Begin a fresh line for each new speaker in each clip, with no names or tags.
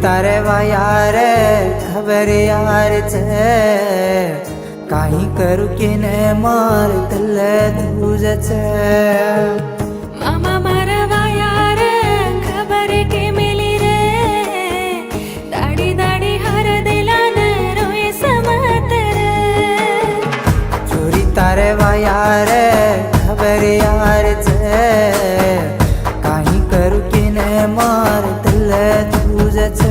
तारे वा यार खबर यार काही करू की ने मार तल तुझच
मामा मारवा यार खबर के मिली रे दाड़ी दाड़ी हर दिला न रोए समतर
चोरी तारे वा यार खबर यार काही करू की ने मार तल तुझच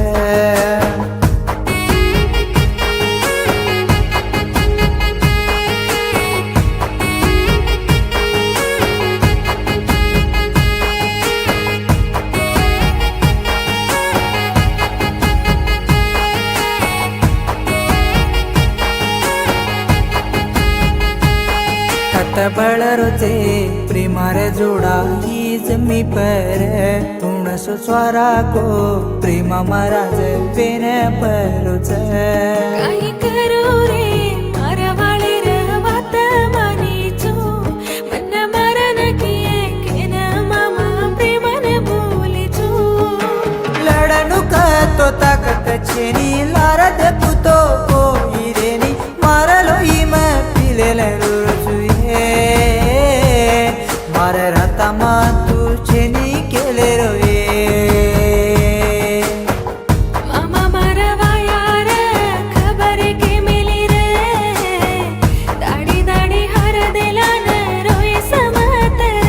बळरोचे प्रेमारे जोडा ही जमी पर तुणसो स्वारा को प्रेमा महाराज पेन परोच
काही करू रे मारवाळे रवात मानीचो मन मरण किए केन मामा प्रेमन बोलीचो
लडणू तो ताकत छेनी लारद पुतो कोई रेनी मारलो इम पिलेल मारे राता मा तू छेनी केले रोए
मामा मारवा यार खबर के मिली रे दाड़ी दाड़ी हर दिला न रोए समतर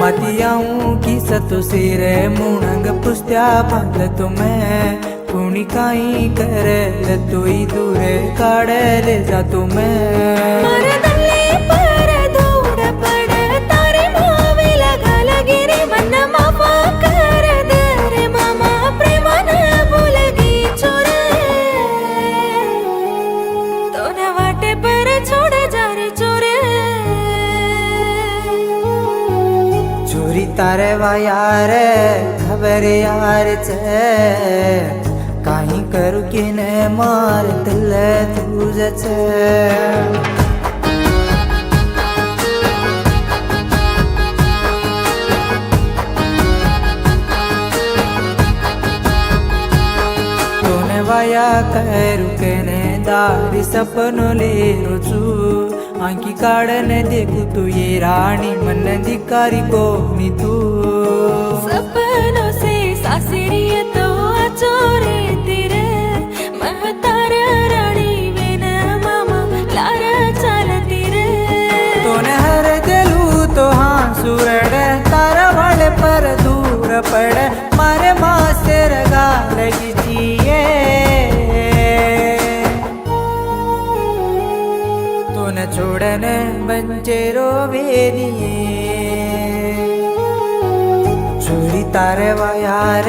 मतियाऊं की सतु सिर मुणंग पुस्त्या बांध तुम्हें कुणी काही करे तोई दूर काढे ले जा तुम्हें
पर दूर पड तारे मावे लगाला गिरे मन माफा कर दे रे मामा प्रेमान बोलगी छोरे तो न वाटे पर छोड़ जा रे चोरे
चोरी तारे वा यार खबर यार काही करू की ने मार तल तुझच वाया करू केने दारी सपनो ले रोचू आंकी काढने देखू तू ये राणी मन धिकारी कोणी तू
सपनों से सासरिय तो अचोरे तेरे महतार राणी वेन मामा लारा चालती रे
तोने हर दिलू तो हाँ सुरड तारा वाले पर दूर पड़ मारे मास्टर गाल गिचिए तोने छोड़ने बंचेरो वेनिए चोरी तारे वा यार